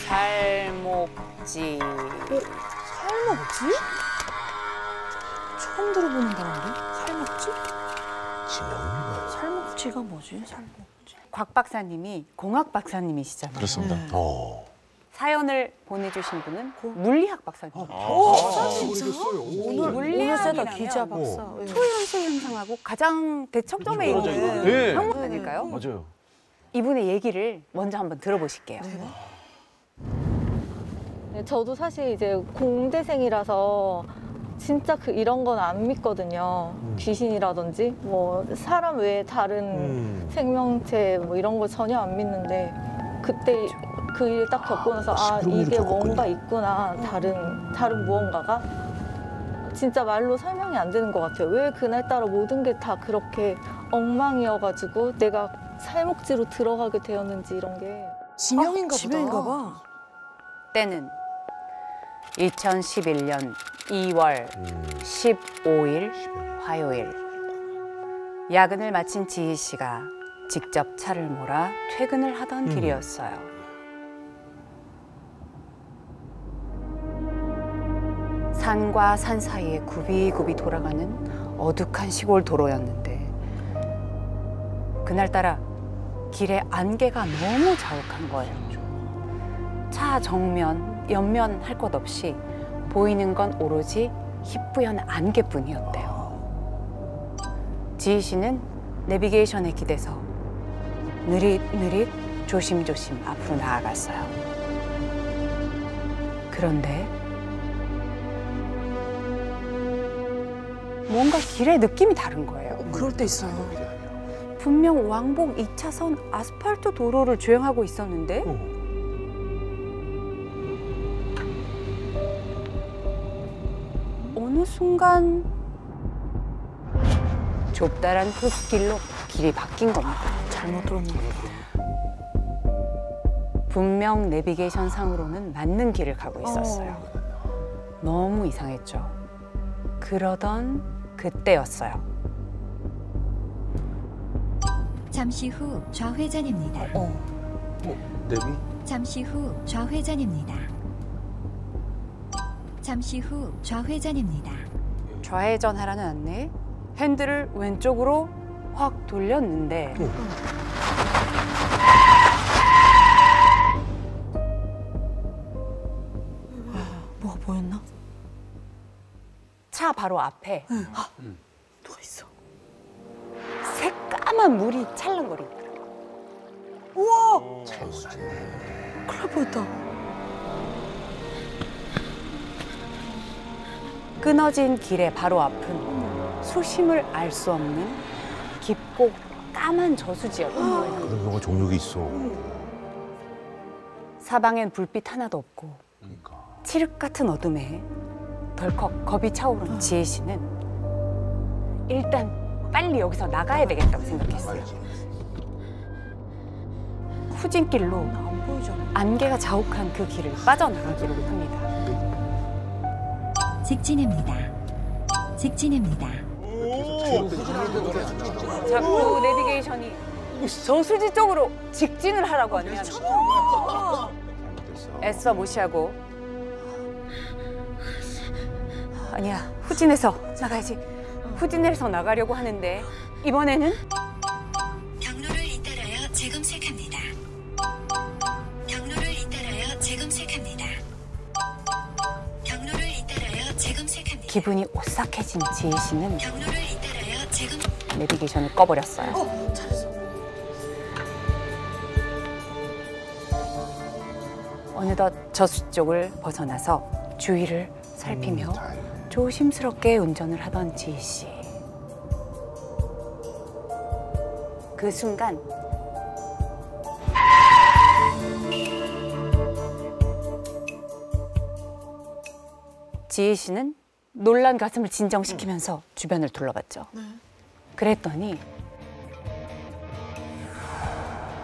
살목지. 살목지? 처음 들어보는 단어인데? 살목지? 지명인가요? 살목지가 뭐지? 살목지. 곽 박사님이 공학 박사님이시잖아요. 그렇습니다. 네. 사연을 보내주신 분은 물리학 박사님. 모르겠어요. 오늘 물리학이라면 세다 기자 박사. 예. 초현실 현상하고 가장 대척점에 있는 네. 학문 아닐까요? 맞아요. 이분의 얘기를 먼저 한번 들어보실게요. 네, 저도 사실 이제 공대생이라서 진짜 이런 건 안 믿거든요. 귀신이라든지 뭐 사람 외에 다른 생명체 뭐 이런 거 전혀 안 믿는데 그때 그 일을 딱 겪고 나서 아 이게 뭔가 있구나 다른 무언가가 진짜 말로 설명이 안 되는 것 같아요. 왜 그날따라 모든 게 다 그렇게 엉망이어가지고 내가 살목지로 들어가게 되었는지 이런 게 지명인가 보다. 지명인가 봐. 때는 2011년 2월 15일 화요일. 야근을 마친 지희 씨가 직접 차를 몰아 퇴근을 하던 길이었어요. 산과 산 사이에 굽이굽이 돌아가는 어둑한 시골 도로였는데 그날따라 길에 안개가 너무 자욱한 거예요. 차 정면, 옆면 할 것 없이 보이는 건 오로지 희뿌연 안개뿐이었대요. 지희 씨는 내비게이션에 기대서 느릿느릿 조심조심 앞으로 나아갔어요. 그런데 뭔가 길의 느낌이 다른 거예요. 그럴 때 있어요. 분명 왕복 2차선 아스팔트 도로를 주행하고 있었는데 어느 순간 좁다란 흙길로 길이 바뀐 겁니다. 잘못 들었나 보다. 분명 내비게이션 상으로는 맞는 길을 가고 있었어요. 너무 이상했죠. 그러던 그때였어요. 잠시 후 좌회전입니다. 내비? 잠시 후 좌회전입니다. 잠시 후 좌회전입니다. 좌회전하라는 안내, 핸들을 왼쪽으로 확 돌렸는데 뭐가 보였나? 차 바로 앞에 누가 있어? 새까만 물이 찰랑거린다. 우와! 차였네. 큰일 날 뻔했다. 끊어진 길의 바로 앞은 수심을 알 수 없는 깊고 까만 저수지였던 거예요. 그런 경우가 종류가 있어. 사방엔 불빛 하나도 없고 그러니까. 칠흑 같은 어둠에 덜컥 겁이 차오른 지혜 씨는 일단 빨리 여기서 나가야 되겠다고 생각했어요. 후진길로 안 보이잖아. 안개가 자욱한 그 길을 빠져나가기로 합니다. 직진입니다. 직진입니다. 자꾸 내비게이션이 저수지 쪽으로 직진을 하라고 하면 애써 무시하고 아니야, 후진해서 나가야지. 후진해서 나가려고 하는데 이번에는 경로를 잇따라여 재검색합니다. 경로를 잇따라여 재검색합니다. 경로를 잇따라여 재검색합니다. 기분이 오싹해진 지희 씨는 경로를 잇따라여 재검 내비게이션을 꺼버렸어요. 잘했어. 어느덧 저수 쪽을 벗어나서 주위를 살피며 다행이네. 조심스럽게 운전을 하던 지희 씨. 그 순간 지희 씨는 놀란 가슴을 진정시키면서 주변을 둘러봤죠. 그랬더니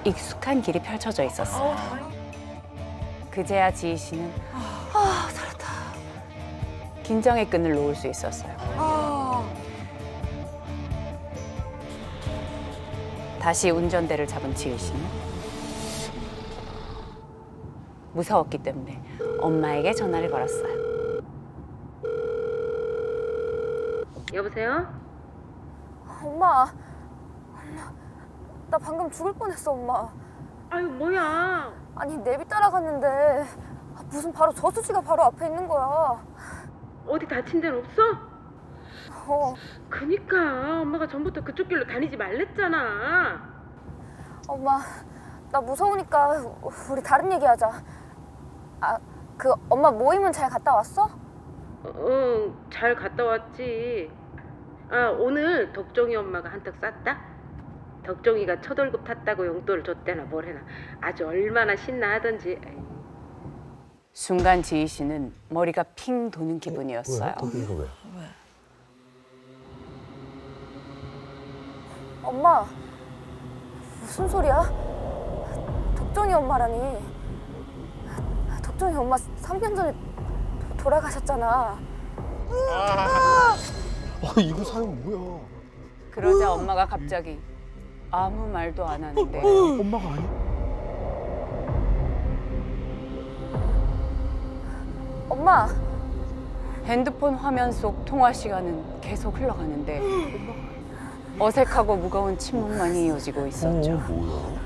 익숙한 길이 펼쳐져 있었어요. 그제야 지희 씨는 살았다. 긴장의 끈을 놓을 수 있었어요. 다시 운전대를 잡은 지희 씨는 무서웠기 때문에 엄마에게 전화를 걸었어요. 여보세요? 엄마, 나 방금 죽을 뻔했어, 엄마. 아유 뭐야? 아니, 내비 따라갔는데 무슨 바로 저수지가 바로 앞에 있는 거야. 어디 다친 데는 없어? 어, 그니까 엄마가 전부터 그쪽 길로 다니지 말랬잖아. 엄마, 나 무서우니까 우리 다른 얘기하자. 아, 그 엄마 모임은 잘 갔다 왔어? 응, 잘 갔다 왔지. 아, 오늘 덕종이 엄마가 한턱 쐈다? 덕종이가 첫 월급 탔다고 용돈을 줬대나 뭐래나 아주 얼마나 신나하던지. 순간 지희 씨는 머리가 핑 도는 기분이었어요. 이거 왜? 엄마, 무슨 소리야? 덕종이 엄마라니. 덕종이 엄마 3년 전에 돌아가셨잖아. 이거 사연 뭐야? 그러자 엄마가 갑자기 아무 말도 안 하는데 엄마가 아니야? 엄마, 핸드폰 화면 속 통화 시간은 계속 흘러가는데 어색하고 무거운 침묵만이 이어지고 있었죠. 뭐야?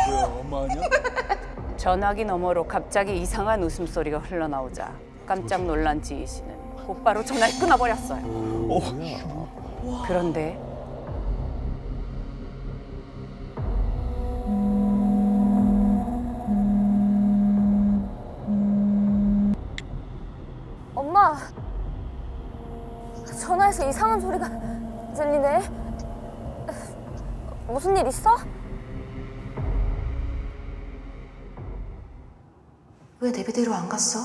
뭐야, 엄마 아니야? 전화기 너머로 갑자기 이상한 웃음소리가 흘러나오자 깜짝 놀란 지희 씨는 곧바로 전화를 끊어버렸어요. 그런데 엄마, 전화에서 이상한 소리가 들리네. 무슨 일 있어? 왜 내비대로 안 갔어?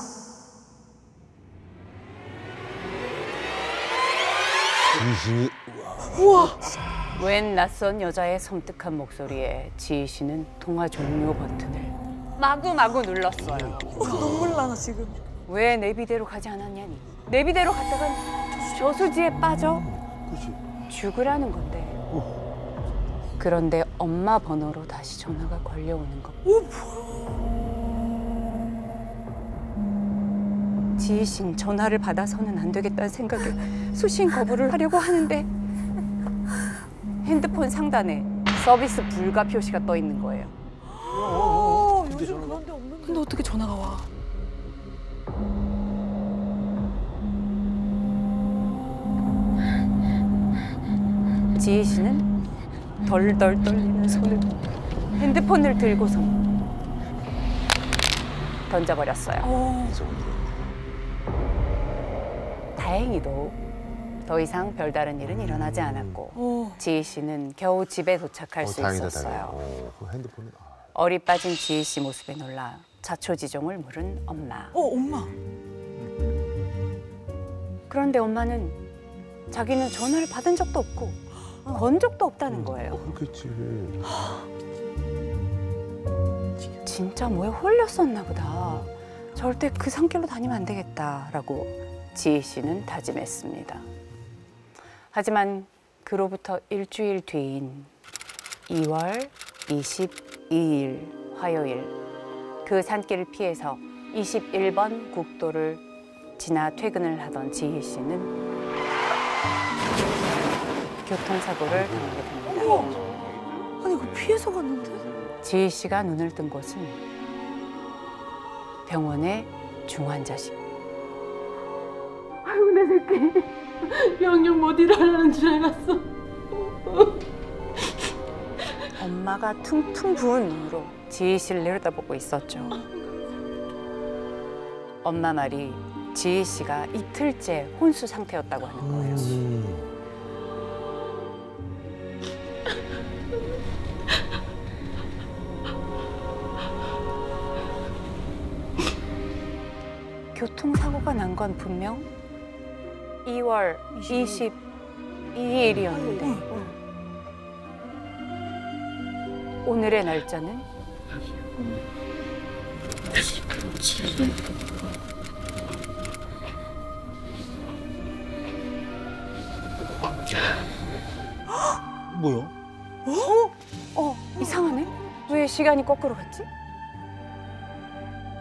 귀신이 웬 낯선 여자의 섬뜩한 목소리에 지희 씨는 통화 종료 버튼을 마구마구 눌렀어요. 눈물 나나 지금. 왜 내비대로 가지 않았냐니. 내비대로 갔다간 저수지에 빠져 그렇지. 죽으라는 건데. 그런데 엄마 번호로 다시 전화가 걸려오는 것. 지희 씨는 전화를 받아서는 안 되겠다는 생각에 수신 거부를 하려고 하는데 핸드폰 상단에 서비스 불가 표시가 떠 있는 거예요. 요즘 그런 데 없는데. 근데 어떻게 전화가 와? 지희 씨는 덜덜 떨리는 손으로 핸드폰을 들고서 던져버렸어요. 다행히도 더 이상 별다른 일은 일어나지 않았고 지희 씨는 겨우 집에 도착할 수 다행이다, 있었어요. 다행이다. 그 핸드폰은 어리 빠진 지희 씨 모습에 놀라 자초지종을 물은 엄마. 엄마. 그런데 엄마는 자기는 전화를 받은 적도 없고 건 적도 없다는 거예요. 그렇겠지. 진짜 뭐에 홀렸었나 보다. 절대 그 산길로 다니면 안 되겠다라고 지희 씨는 다짐했습니다. 하지만 그로부터 일주일 뒤인 2월 22일 화요일 그 산길을 피해서 21번 국도를 지나 퇴근을 하던 지희 씨는 교통사고를 당하게 됩니다. 아니 그 피해서 갔는데. 지희 씨가 눈을 뜬 곳은 병원의 중환자실. 아이고 내 새끼 영영 못 일어나는 줄 알았어. 엄마가 퉁퉁 부은 눈으로 지희 씨를 내려다보고 있었죠. 엄마 말이 지희 씨가 이틀째 혼수 상태였다고 하는 거예요. 교통사고가 난 건 분명 2월 22일이었는데 오늘의 날짜는 뭐야? 이상하네? 왜 시간이 거꾸로 갔지?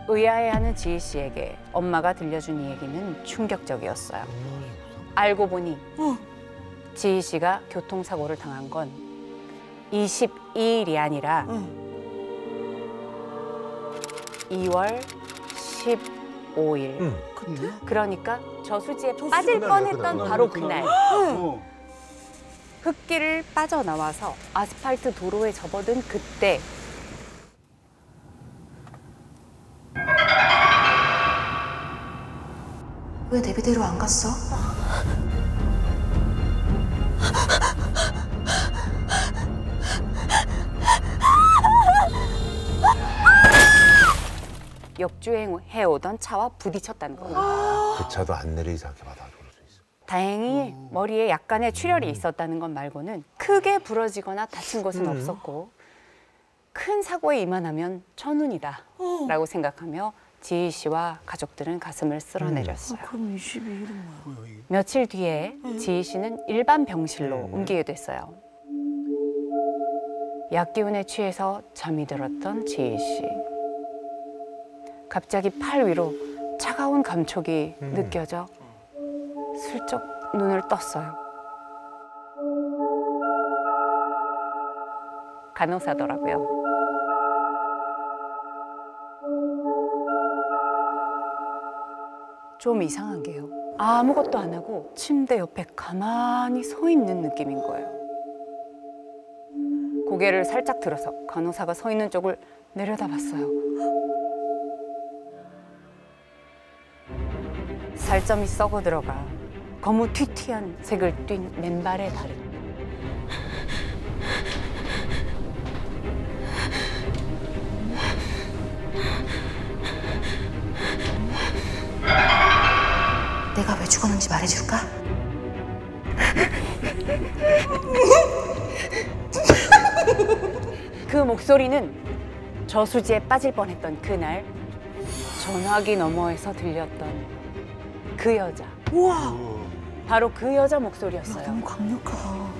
의아해하는 지희 씨에게 엄마가 들려준 이야기는 충격적이었어요. 알고 보니 지희 씨가 교통사고를 당한 건 22일이 아니라 2월 15일. 그러니까 저수지에 빠질 뻔했던 바로 그날. 흙길을 빠져나와서 아스팔트 도로에 접어든 그때 왜 내비대로 안 갔어? 역주행해오던 차와 부딪혔다는 거예요. 그 차도 안 내리기 이상하게 받아줄 수 있어. 다행히 머리에 약간의 출혈이 있었다는 것 말고는 크게 부러지거나 다친 곳은 없었고 큰 사고에 임한하면 천운이다 라고 생각하며 지희 씨와 가족들은 가슴을 쓸어내렸어요. 그럼 22일은 뭐야? 며칠 뒤에 지희 씨는 일반 병실로 옮기게 됐어요. 약 기운에 취해서 잠이 들었던 지희 씨. 갑자기 팔 위로 차가운 감촉이 느껴져 슬쩍 눈을 떴어요. 간호사더라고요. 좀 이상한 게요. 아무것도 안 하고 침대 옆에 가만히 서 있는 느낌인 거예요. 고개를 살짝 들어서 간호사가 서 있는 쪽을 내려다봤어요. 살점이 썩어 들어가 거무튀튀한 색을 띤 맨발의 발은 내가 왜 죽었는지 말해줄까? 그 목소리는 저수지에 빠질 뻔했던 그날 전화기 너머에서 들렸던 그 여자. 우와. 바로 그 여자 목소리였어요. 너무 강력하다.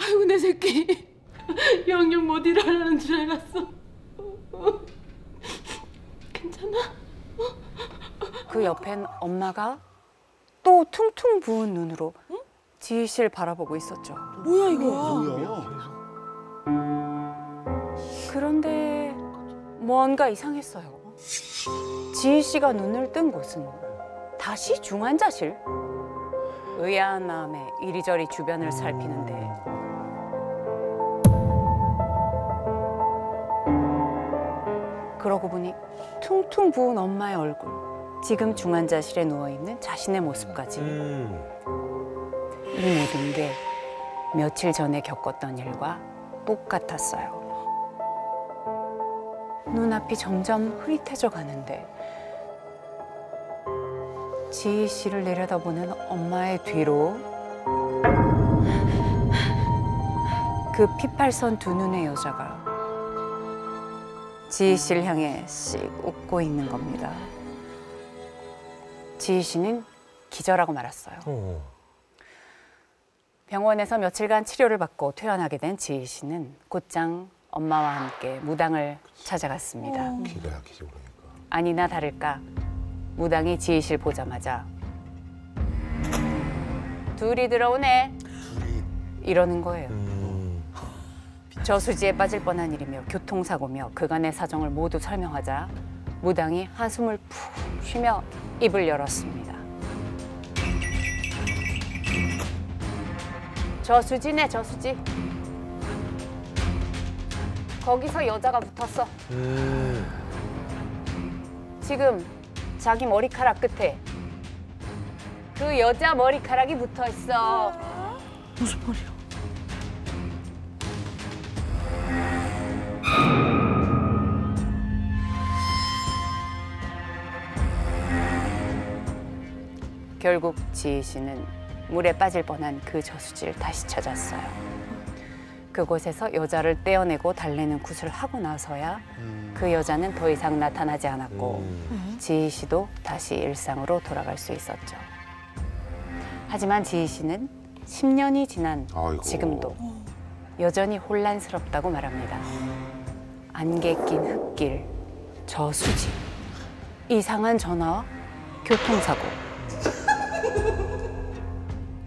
아이고 내 새끼 영영 못 일어나는 줄 알았어. 괜찮아? 그 옆엔 엄마가 또 퉁퉁 부은 눈으로 지희 씨를 바라보고 있었죠. 뭐야 이거? 그런데 뭔가 이상했어요. 지희 씨가 눈을 뜬 곳은 다시 중환자실. 의아한 마음에 이리저리 주변을 살피는데 그러고 보니 퉁퉁 부은 엄마의 얼굴, 지금 중환자실에 누워있는 자신의 모습까지 이 모든 게 며칠 전에 겪었던 일과 똑같았어요. 눈앞이 점점 흐릿해져 가는데 지희 씨를 내려다보는 엄마의 뒤로 그 피팔선 두 눈의 여자가 지희 씨를 향해 씩 웃고 있는 겁니다. 지희 씨는 기절하고 말았어요. 병원에서 며칠간 치료를 받고 퇴원하게 된 지희 씨는 곧장 엄마와 함께 무당을 찾아갔습니다. 기가 막히지 그러니까. 아니나 다를까 무당이 지희 씨를 보자마자 둘이 들어오네 이러는 거예요. 저수지에 빠질 뻔한 일이며 교통사고며 그간의 사정을 모두 설명하자 무당이 한숨을 푹 쉬며 입을 열었습니다. 저수지네 저수지. 거기서 여자가 붙었어. 지금 자기 머리카락 끝에 그 여자 머리카락이 붙어 있어. 무슨 말이야? 결국 지희 씨는 물에 빠질 뻔한 그 저수지를 다시 찾았어요. 그곳에서 여자를 떼어내고 달래는 굿을 하고 나서야 그 여자는 더 이상 나타나지 않았고 지희 씨도 다시 일상으로 돌아갈 수 있었죠. 하지만 지희 씨는 10년이 지난 아이고. 지금도 여전히 혼란스럽다고 말합니다. 안개 낀 흙길, 저수지, 이상한 전화와 교통사고.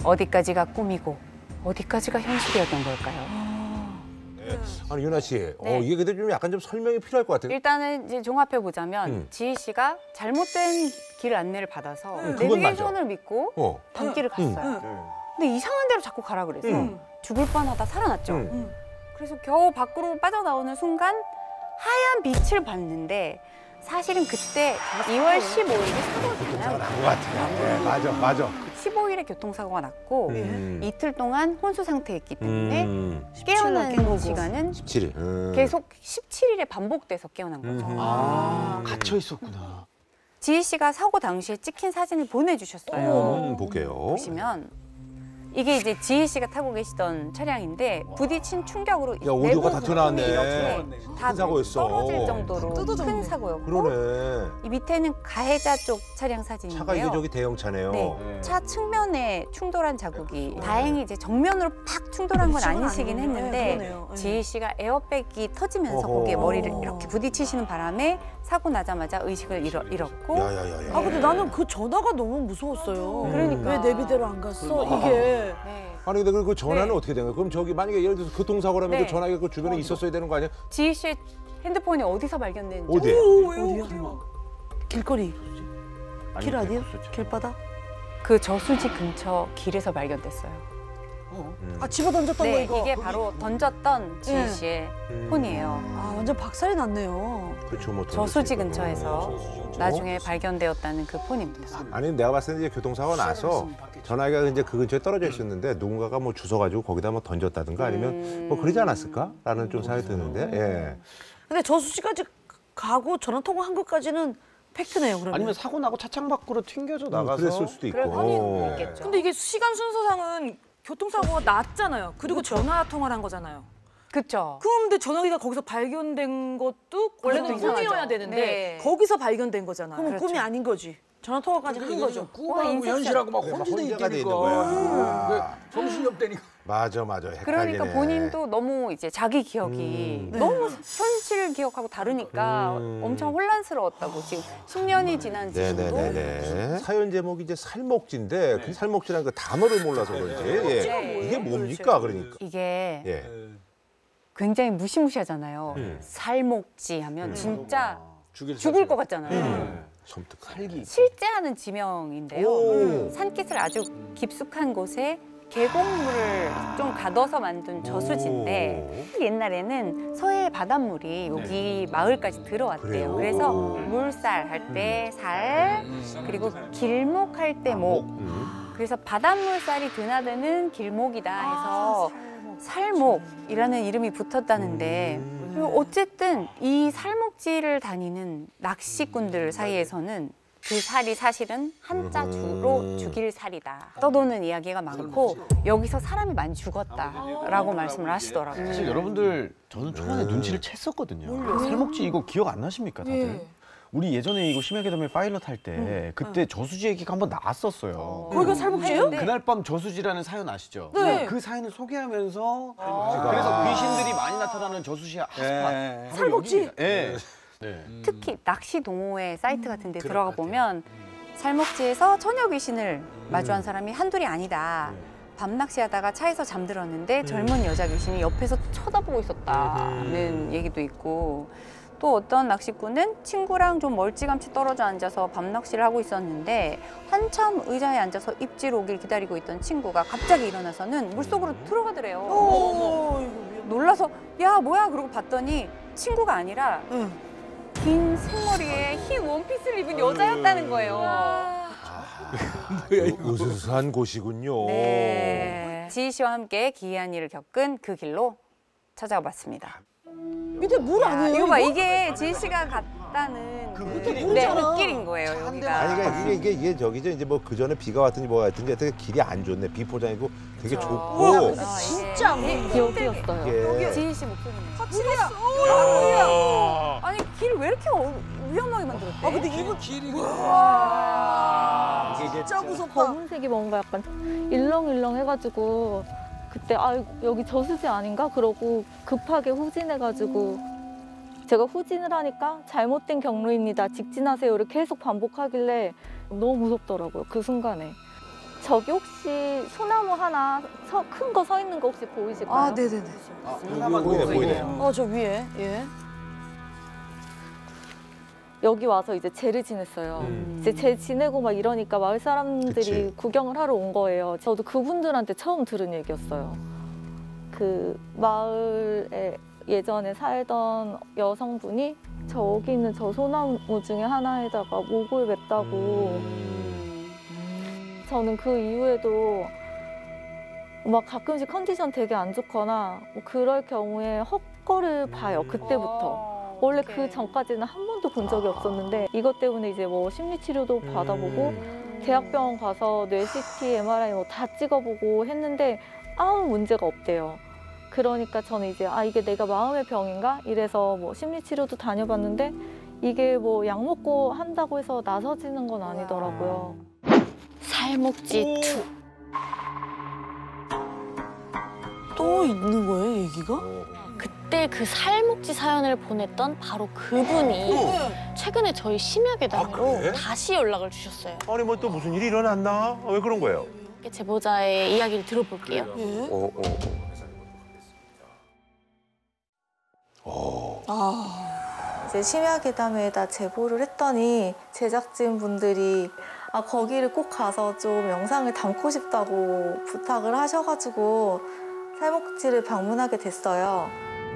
어디까지가 꿈이고 어디까지가 현실이었던 걸까요? 아니 유나 씨, 네. 이게 근데 좀 약간 좀 설명이 필요할 것 같아요. 일단은 이제 종합해 보자면 지희 씨가 잘못된 길 안내를 받아서 그건 내비게이션을 믿고 어. 밤길을 갔어요. 근데 이상한 데로 자꾸 가라 그래서 죽을 뻔하다 살아났죠. 그래서 겨우 밖으로 빠져나오는 순간 하얀 빛을 봤는데 사실은 그때 2월 15일에 사고가 났어요. 난것 같아요. 네, 맞아. 15일에 교통사고가 났고 이틀 동안 혼수 상태였기 때문에 깨어난 시간은 17일. 계속 17일에 반복돼서 깨어난 거죠. 갇혀 있었구나. 지희 씨가 사고 당시에 찍힌 사진을 보내주셨어요. 볼게요. 보시면 이게 이제 지희 씨가 타고 계시던 차량인데 부딪힌 충격으로 야, 오디오가 다 내부 튀어나왔네. 부품이 이렇게 다 큰 사고였어. 떨어질 정도로 큰 사고였고 그러네. 이 밑에는 가해자 쪽 차량 사진인데요. 차가 이게 저기 대형차네요. 네. 차 측면에 충돌한 자국이 다행히 이제 정면으로 팍 충돌한 건 아니시긴 했는데 지희 씨가 에어백이 터지면서 어허. 거기에 머리를 이렇게 부딪히시는 바람에 사고 나자마자 의식을 잃었고 야야야야. 아 근데 나는 그 전화가 너무 무서웠어요. 그러니까. 왜 내비대로 안 갔어? 이게. 네. 아니 근데 그 전화는 네. 어떻게 된 거예요? 그럼 저기 만약에 예를 들어서 교통사고라면 네. 그 전화기가 그 주변에 있었어야 되는 거 아니야? 지희 씨의 핸드폰이 어디서 발견됐는지 어디에? 어디야? 길거리. 길 아니에요? 없었죠. 길바닥? 그 저수지 근처 길에서 발견됐어요. 아 집어 던졌던 거 네, 이거. 이게 바로 던졌던 지희 네. 씨의 폰이에요. 아 완전 박살이 났네요. 그렇죠, 뭐 저수지 던졌으니까. 근처에서 저수지 근처. 나중에 발견되었다는 그 폰입니다. 아니 내가 봤을 때 이제 교통사고 나서 전화기가 이제 그 근처에 떨어져 있었는데 누군가가 뭐 주워가지고 거기다 뭐 던졌다든가 아니면 뭐 그러지 않았을까라는 좀 생각이 드는데. 예. 근데 저수지까지 가고 전화 통화한 것까지는 팩트네요. 그러면. 아니면 사고 나고 차창 밖으로 튕겨져 나가서 그랬을 수도 있고. 그럴 확률이 있겠죠. 근데 이게 시간 순서상은 교통사고가 났잖아요. 그리고 전화 통화를 한 거잖아요. 그렇죠. 그런데 전화기가 거기서 발견된 것도 원래는 그것도 이상하죠. 꿈이어야 되는데 네. 거기서 발견된 거잖아요. 그러면 그렇죠. 꿈이 아닌 거지. 전화 통화까지 한 거죠. 꿈하고 현실하고 막 혼재돼 혼재가 돼 있는 있다니까. 거야. 정신이 없다니까. 맞아. 헷갈리네. 그러니까 본인도 너무 이제 자기 기억이 너무 현실 기억하고 다르니까 엄청 혼란스러웠다고 지금 10년이 지난 지금도 네네네네. 사연 제목이 이제 살목지인데 그 살목지라는 그 단어를 몰라서 그런지 이게 뭡니까 그러니까. 이게 예. 굉장히 무시무시하잖아요. 살목지 하면 진짜 죽을 것 같잖아요. 섬뜩하게. 실제 하는 지명인데요. 산깃을 아주 깊숙한 곳에 계곡물을 좀 가둬서 만든 저수지인데 옛날에는 서해 바닷물이 여기 마을까지 들어왔대요. 그래요? 그래서 물살 할 때 살, 그리고 길목 할 때 목. 그래서 바닷물살이 드나드는 길목이다 해서 살목이라는 이름이 붙었다는데 그리고 어쨌든 이 살목지를 다니는 낚시꾼들 사이에서는 그 살이 사실은 한자 주로 죽일 살이다 떠도는 이야기가 많고 여기서 사람이 많이 죽었다라고 말씀을 하시더라고요. 사실 여러분들 저는 초반에 눈치를 챘었거든요. 살목지 이거 기억 안 나십니까 다들? 우리 예전에 이거 심야괴담의 파일럿 할 때 그때 저수지 얘기가 한번 나왔었어요. 거기가 살목지예요? 그날 밤 저수지라는 사연 아시죠? 네. 그 사연을 소개하면서 그래서 귀신들이 많이 나타나는 저수지 핫스팟. 살목지? 예. 특히 낚시 동호회 사이트 같은 데 들어가 보면 살목지에서 처녀 귀신을 마주한 사람이 한둘이 아니다. 밤 낚시하다가 차에서 잠들었는데 젊은 여자 귀신이 옆에서 쳐다보고 있었다는 얘기도 있고 또 어떤 낚시꾼은 친구랑 좀 멀찌감치 떨어져 앉아서 밤 낚시를 하고 있었는데 한참 의자에 앉아서 입질 오길 기다리고 있던 친구가 갑자기 일어나서는 물속으로 들어가더래요. 놀라서 야 뭐야 그러고 봤더니 친구가 아니라 긴 생머리에 흰 원피스를 입은 여자였다는 거예요. 으스스한 곳이군요. 네. 지희 씨와 함께 기이한 일을 겪은 그 길로 찾아가 봤습니다. 밑에 물 아니에요? 이거 봐, 이게 지희 씨가 왔다는 그 네, 흙길인 거예요, 여기가. 아니 그러니까 이게 저기죠. 이제 뭐 그 전에 비가 왔든지 뭐가 왔든지 되게 길이 안 좋네. 비포장이고 되게 좁고. 진짜 여기였어요. 이게 지희 씨 목소리네. 확실해요. 아니 길 왜 이렇게 위험하게 만들었대? 근데 이거 길이 진짜 무섭다. 검은색이 뭔가 약간 일렁일렁 해가지고 그때 여기 저수지 아닌가? 그러고 급하게 후진해가지고 제가 후진을 하니까 잘못된 경로입니다. 직진하세요. 이렇게 계속 반복하길래 너무 무섭더라고요. 그 순간에. 저기 혹시 소나무 하나 큰 거 서 있는 거 혹시 보이실까요? 네네네. 보이네. 저 위에. 예. 여기 와서 이제 제를 지냈어요. 이제 제 지내고 막 이러니까 마을 사람들이 그치. 구경을 하러 온 거예요. 저도 그분들한테 처음 들은 얘기였어요. 그 마을에 예전에 살던 여성분이 저기 있는 저 소나무 중에 하나에다가 목을 맸다고. 저는 그 이후에도 막 가끔씩 컨디션 되게 안 좋거나 뭐 그럴 경우에 헛거를 봐요. 그때부터. 원래 그 전까지는 한 번도 본 적이 없었는데 이것 때문에 이제 뭐 심리치료도 받아보고 대학병원 가서 뇌 CT, MRI 뭐 다 찍어보고 했는데 아무 문제가 없대요. 그러니까 저는 이제 이게 내가 마음의 병인가? 이래서 뭐 심리치료도 다녀봤는데 이게 뭐 약 먹고 한다고 해서 나서지는 건 아니더라고요. 살목지 2. 또 있는 거예요, 얘기가? 그때 그 살목지 사연을 보냈던 바로 그분이 최근에 저희 심야괴담으로 다시 연락을 주셨어요. 아니 뭐 또 무슨 일이 일어났나? 왜 그런 거예요? 제보자의 이야기를 들어볼게요. 이제 심야괴담에다 제보를 했더니 제작진 분들이 거기를 꼭 가서 좀 영상을 담고 싶다고 부탁을 하셔가지고 살목지를 방문하게 됐어요.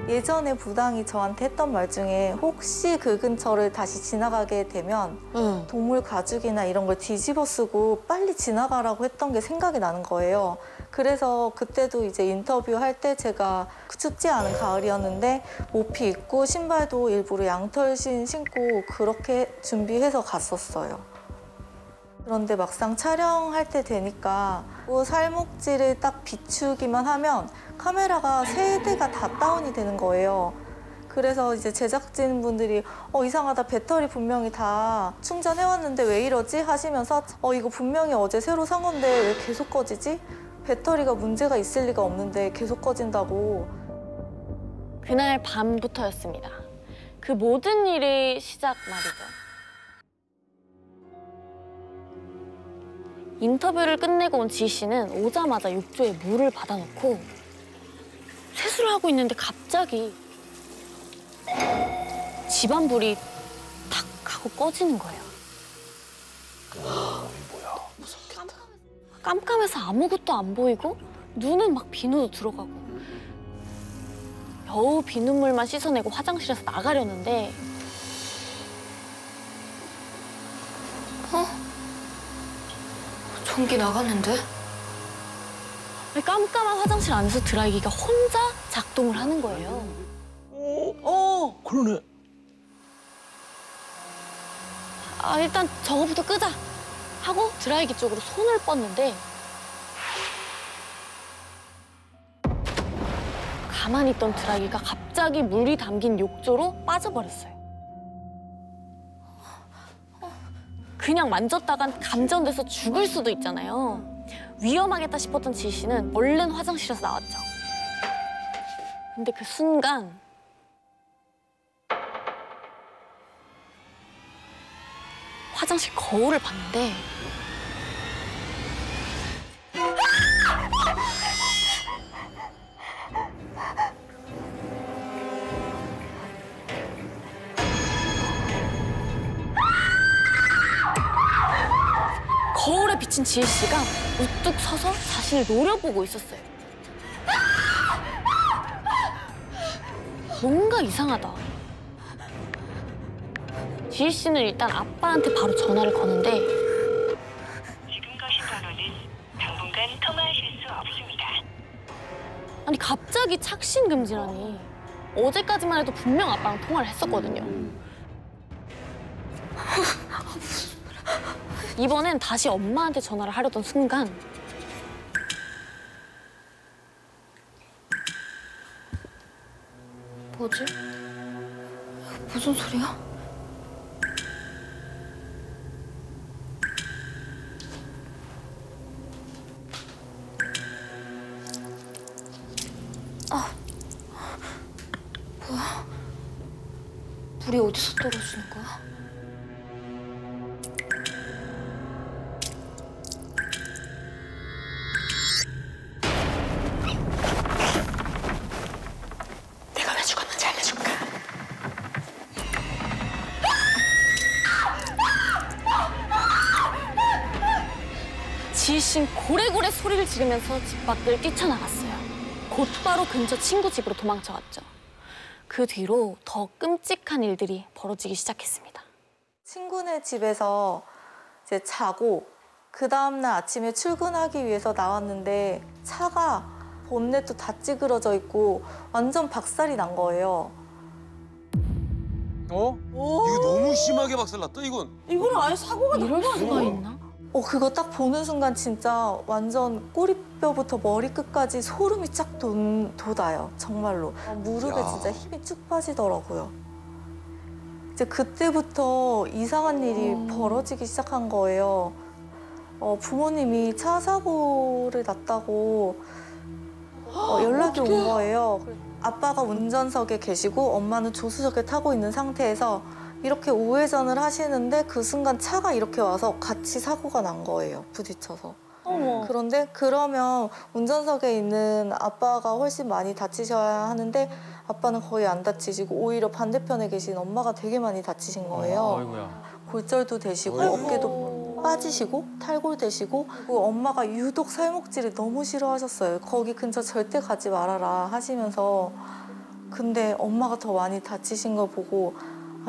예전에 부당이 저한테 했던 말 중에 혹시 그 근처를 다시 지나가게 되면 동물 가죽이나 이런 걸 뒤집어 쓰고 빨리 지나가라고 했던 게 생각이 나는 거예요. 그래서 그때도 이제 인터뷰할 때 제가 춥지 않은 가을이었는데 모피 입고 신발도 일부러 양털신 신고 그렇게 준비해서 갔었어요. 그런데 막상 촬영할 때 되니까 살목지를 딱 비추기만 하면 카메라가 3대가 다 다운이 되는 거예요. 그래서 이제 제작진분들이 이상하다, 배터리 분명히 다 충전해왔는데 왜 이러지? 하시면서 이거 분명히 어제 새로 산 건데 왜 계속 꺼지지? 배터리가 문제가 있을 리가 없는데 계속 꺼진다고. 그날 밤부터였습니다. 그 모든 일의 시작 말이죠. 인터뷰를 끝내고 온 지희 씨는 오자마자 욕조에 물을 받아놓고 세수를 하고 있는데 갑자기 집안 불이 탁 하고 꺼지는 거예요. 뭐야? 깜깜해서 아무것도 안 보이고 눈은 막 비누도 들어가고 겨우 비눗물만 씻어내고 화장실에서 나가려는데 전기 나갔는데? 깜깜한 화장실 안에서 드라이기가 혼자 작동을 하는 거예요. 그러네. 일단 저거부터 끄자 하고 드라이기 쪽으로 손을 뻗는데 가만히 있던 드라이기가 갑자기 물이 담긴 욕조로 빠져버렸어요. 그냥 만졌다간 감전돼서 죽을 수도 있잖아요. 위험하겠다 싶었던 지희 씨는 얼른 화장실에서 나왔죠. 근데 그 순간 화장실 거울을 봤는데 거울에 비친 지희 씨가 우뚝 서서 자신을 노려보고 있었어요. 뭔가 이상하다. 지희 씨는 일단 아빠한테 바로 전화를 거는데 지금 거신 번호는 당분간 통화하실 수 없습니다. 아니 갑자기 착신금지라니. 어제까지만 해도 분명 아빠랑 통화를 했었거든요. 이번엔 다시 엄마한테 전화를 하려던 순간 뭐지? 무슨 소리야? 아, 뭐야? 물이 어디서 떨어지는 거야? 내가 왜 죽었는지 알려줄까? 지희 씨는 고래고래 소리를 지르면서 집 밖을 뛰쳐나갔어요. 곧바로 근처 친구 집으로 도망쳐갔죠. 그 뒤로 더 끔찍한 일들이 벌어지기 시작했습니다. 친구네 집에서 이제 자고 그 다음날 아침에 출근하기 위해서 나왔는데 차가 본넷도 다 찌그러져 있고 완전 박살이 난 거예요. 어? 이거 너무 심하게 박살났다, 이건. 이거는 아예 사고가 이럴 수가 있나? 그거 딱 보는 순간 진짜 완전 꼬리뼈부터 머리끝까지 소름이 쫙 돋아요, 정말로. 무릎에 진짜 힘이 쭉 빠지더라고요. 이제 그때부터 이상한 일이 벌어지기 시작한 거예요. 부모님이 차 사고를 났다고 연락이 온 거예요. 아빠가 운전석에 계시고 엄마는 조수석에 타고 있는 상태에서 이렇게 우회전을 하시는데 그 순간 차가 이렇게 와서 같이 사고가 난 거예요, 부딪혀서. 어머. 그런데 그러면 운전석에 있는 아빠가 훨씬 많이 다치셔야 하는데 아빠는 거의 안 다치시고 오히려 반대편에 계신 엄마가 되게 많이 다치신 거예요. 아이고야. 골절도 되시고 어깨도 빠지시고 탈골되시고 그리고 엄마가 유독 살목질을 너무 싫어하셨어요. 거기 근처 절대 가지 말아라 하시면서 근데 엄마가 더 많이 다치신 걸 보고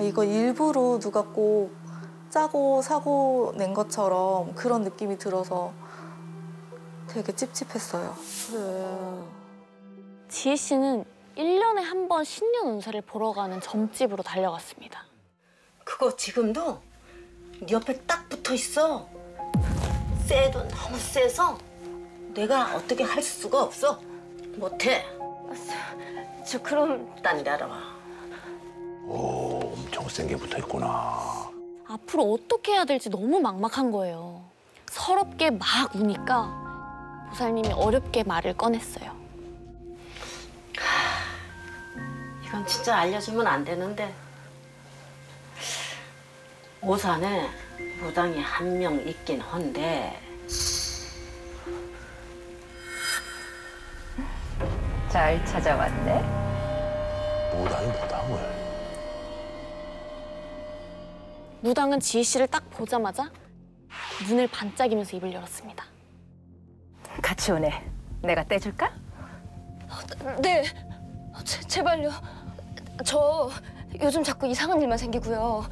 이거 일부러 누가 꼭 짜고 사고 낸 것처럼 그런 느낌이 들어서 되게 찝찝했어요. 지희 씨는 1년에 한 번 신년 운세를 보러 가는 점집으로 달려갔습니다. 그거 지금도 네 옆에 딱 붙어 있어. 쎄도 너무 쎄서 내가 어떻게 할 수가 없어. 못해. 저 그럼 딴 데 알아봐. 오, 엄청 센 게 붙어 있구나. 앞으로 어떻게 해야 될지 너무 막막한 거예요. 서럽게 막 우니까 보살님이 어렵게 말을 꺼냈어요. 이건 진짜 알려주면 안 되는데 오산에 무당이 한 명 있긴 한데 잘 찾아왔네. 무당을. 무당은 지희 씨를 딱 보자마자 눈을 반짝이면서 입을 열었습니다. 같이 오네. 내가 떼줄까? 네, 제발요. 저 요즘 자꾸 이상한 일만 생기고요.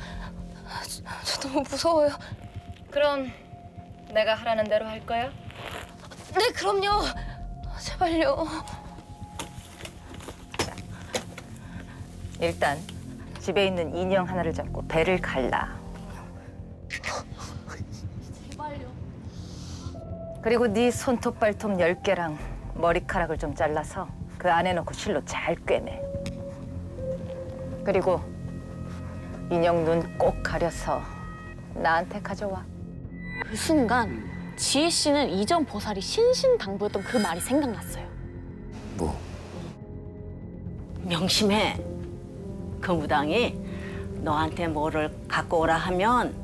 저 너무 무서워요. 그럼 내가 하라는 대로 할 거야? 네, 그럼요. 제발요. 일단 집에 있는 인형 하나를 잡고 배를 갈라. 제발요. 그리고 네 손톱 발톱 10개랑 머리카락을 좀 잘라서 그 안에 넣고 실로 잘 꿰매. 그리고 인형 눈 꼭 가려서 나한테 가져와. 그 순간 지희 씨는 이전 보살이 신신당부했던 그 말이 생각났어요. 뭐? 명심해. 그 무당이 너한테 뭐를 갖고 오라 하면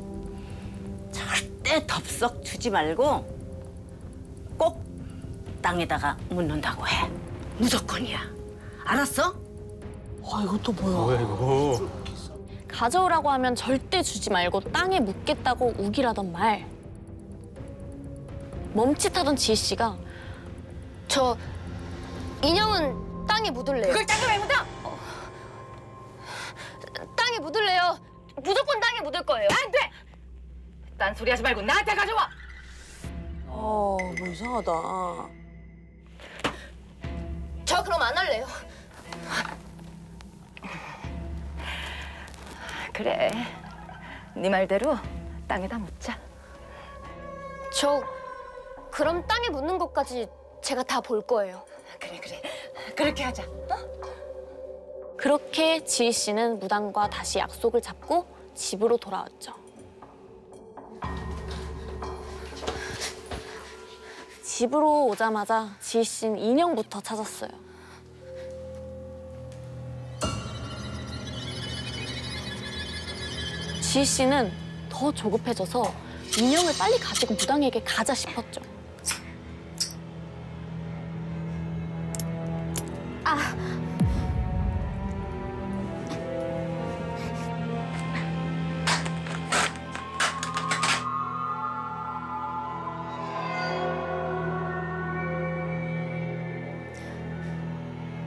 절대 덥석 주지 말고 꼭 땅에다가 묻는다고 해. 무조건이야. 알았어? 이건 또 뭐야? 뭐야 이거? 가져오라고 하면 절대 주지 말고 땅에 묻겠다고 우기라던 말. 멈칫하던 지희 씨가 저 인형은 땅에 묻을래요. 그걸 땅에 왜 묻어? 땅에 묻을래요. 무조건 땅에 묻을 거예요. 안 돼! 딴 소리 하지 말고 나한테 가져와! 뭐 이상하다. 저 그럼 안 할래요. 그래, 네 말대로 땅에다 묻자. 저 그럼 땅에 묻는 것까지 제가 다 볼 거예요. 그래. 그렇게 하자. 그렇게 지희 씨는 무당과 다시 약속을 잡고 집으로 돌아왔죠. 집으로 오자마자 지희 씨는 인형부터 찾았어요. 지희 씨는 더 조급해져서 인형을 빨리 가지고 무당에게 가자 싶었죠.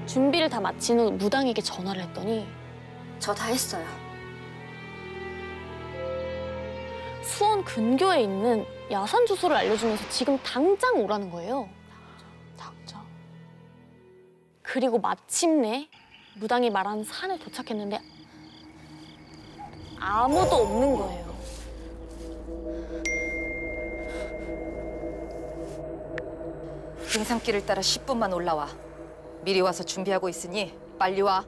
준비를 다 마친 후 무당에게 전화를 했더니 저 다 했어요. 수원 근교에 있는 야산 주소를 알려주면서 지금 당장 오라는 거예요. 당장. 그리고 마침내 무당이 말한 산에 도착했는데 아무도 없는 거예요. 등산길을 따라 10분만 올라와. 미리 와서 준비하고 있으니 빨리 와.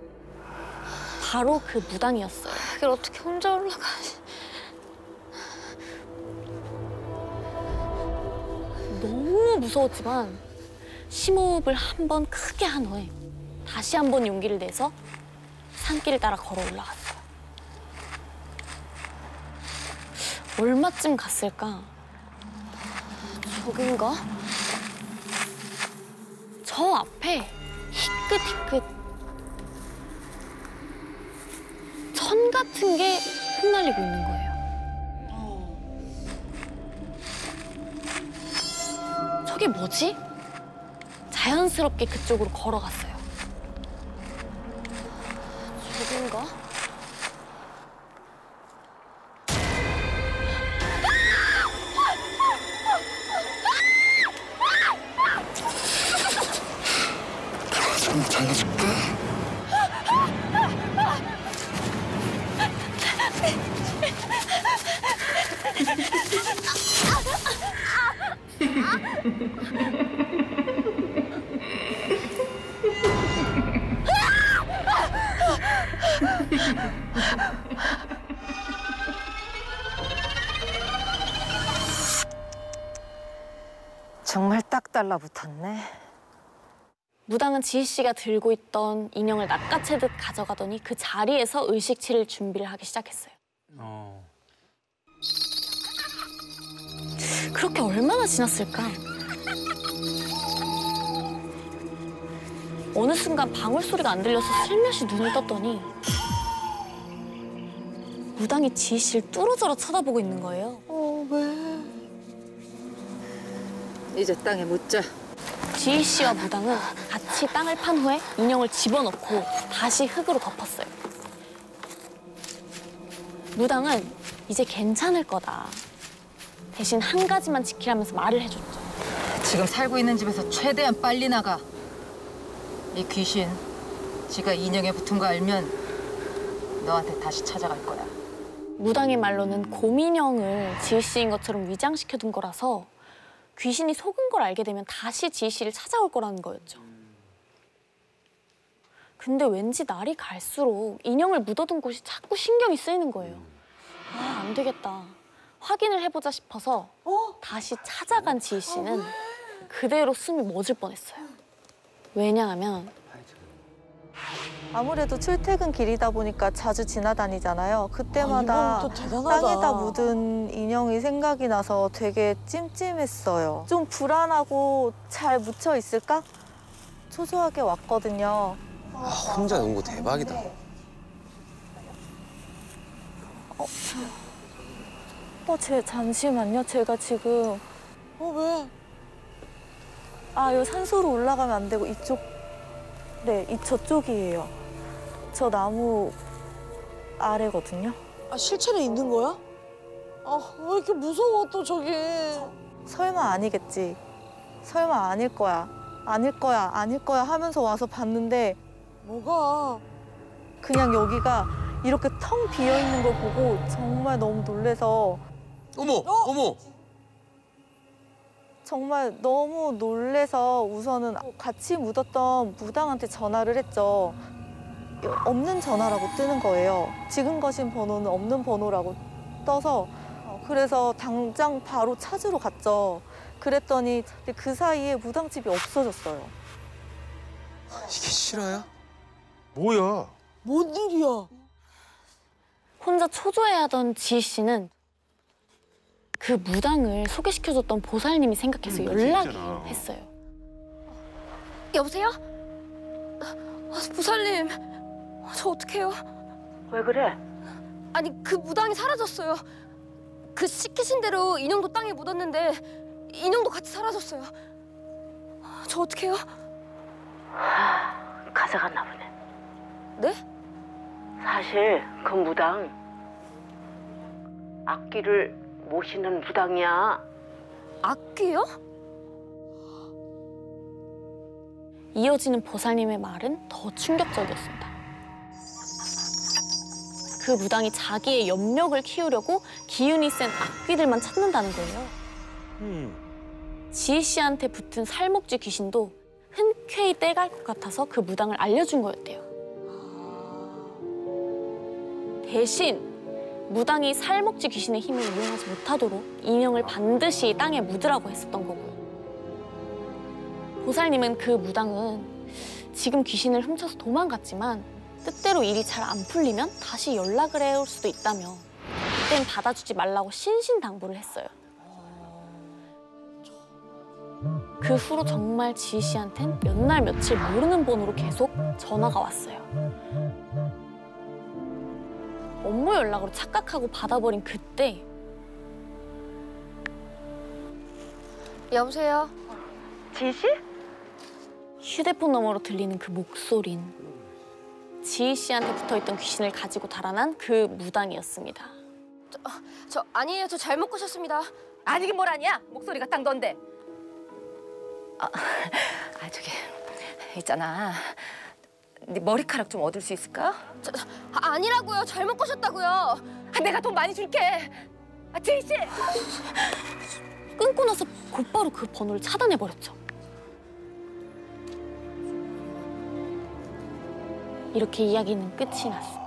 바로 그 무당이었어요. 그걸 어떻게 혼자 올라가? 너무 무서웠지만 심호흡을 한 번 크게 한 후에 다시 한 번 용기를 내서 산길을 따라 걸어 올라갔어요. 얼마쯤 갔을까? 저긴가? 저 앞에 희끗희끗 천 같은 게 흩날리고 있는 거예요. 저게 뭐지? 자연스럽게 그쪽으로 걸어갔어요. 저긴가? 좀 잘해줄게. 정말 딱 달라붙었네. 무당은 지희 씨가 들고 있던 인형을 낚아채듯 가져가더니 그 자리에서 의식 치를 준비를 하기 시작했어요. 그렇게 얼마나 지났을까? 어느 순간 방울 소리가 안 들려서 슬며시 눈을 떴더니 무당이 지희 씨를 뚫어져라 쳐다보고 있는 거예요. 왜? 이제 땅에 묻자. 지희 씨와 무당은 같이 땅을 판 후에 인형을 집어넣고 다시 흙으로 덮었어요. 무당은 이제 괜찮을 거다. 대신 한 가지만 지키라면서 말을 해줬죠. 지금 살고 있는 집에서 최대한 빨리 나가. 이 귀신, 지가 인형에 붙은 거 알면 너한테 다시 찾아갈 거야. 무당의 말로는 곰인형을 지희 씨인 것처럼 위장시켜둔 거라서 귀신이 속은 걸 알게 되면 다시 지희 씨를 찾아올 거라는 거였죠. 근데 왠지 날이 갈수록 인형을 묻어둔 곳이 자꾸 신경이 쓰이는 거예요. 아, 안 되겠다. 확인을 해보자 싶어서 다시 찾아간 지희 씨는 그대로 숨이 멎을 뻔했어요. 왜냐하면 아무래도 출퇴근 길이다 보니까 자주 지나다니잖아요. 그때마다 이건 또 대단하다. 땅에다 묻은 인형이 생각이 나서 되게 찜찜했어요. 좀 불안하고 잘 묻혀 있을까? 초조하게 왔거든요. 혼자 논 거 대박이다. 잠시만요. 제가 지금 왜? 요 산소로 올라가면 안 되고 이쪽, 네, 저쪽이에요. 저 나무 아래거든요. 실체는 있는 거야? 왜 이렇게 무서워 또 저기. 설마 아니겠지. 설마 아닐 거야. 아닐 거야 하면서 와서 봤는데 뭐가? 그냥 여기가 이렇게 텅 비어 있는 걸 보고 정말 너무 놀래서 어머. 정말 너무 놀래서 우선은 같이 묻었던 무당한테 전화를 했죠. 없는 전화라고 뜨는 거예요. 지금 거신 번호는 없는 번호라고 떠서 그래서 당장 바로 찾으러 갔죠. 그랬더니 그 사이에 무당집이 없어졌어요. 이게 실화야? 뭐야? 뭔 일이야? 혼자 초조해하던 지희 씨는 그 무당을 소개시켜줬던 보살님이 생각해서 연락을 했어요. 여보세요? 보살님, 저 어떡해요? 왜 그래? 아니, 그 무당이 사라졌어요. 그 시키신 대로 인형도 땅에 묻었는데 인형도 같이 사라졌어요. 저 어떡해요? 가져갔나 보네. 네? 사실 그 무당 악귀를 모시는 무당이야. 악귀요? 이어지는 보살님의 말은 더 충격적이었습니다. 그 무당이 자기의 염력을 키우려고 기운이 센 악귀들만 찾는다는 거예요. 지희 씨한테 붙은 살목쥐 귀신도 흔쾌히 떼갈 것 같아서 그 무당을 알려준 거였대요. 대신 무당이 살목쥐 귀신의 힘을 이용하지 못하도록 인형을 반드시 땅에 묻으라고 했었던 거고요. 보살님은 그 무당은 지금 귀신을 훔쳐서 도망갔지만 뜻대로 일이 잘 안 풀리면 다시 연락을 해올 수도 있다며 그땐 받아주지 말라고 신신당부를 했어요. 그 후로 정말 지희 씨한텐 몇 날 며칠 모르는 번호로 계속 전화가 왔어요. 업무 연락으로 착각하고 받아버린 그때 여보세요? 지희 씨? 휴대폰 너머로 들리는 그 목소린 지희 씨한테 붙어있던 귀신을 가지고 달아난 그 무당이었습니다. 저 아니에요. 저 잘못 꼬셨습니다. 아니긴 뭘 아니야? 목소리가 딱 넌데. 저기 있잖아. 네 머리카락 좀 얻을 수 있을까? 아니라고요. 잘못 꼬셨다고요. 내가 돈 많이 줄게. 지희 씨. 끊고 나서 곧바로 그 번호를 차단해버렸죠. 이렇게 이야기는 끝이 났어요.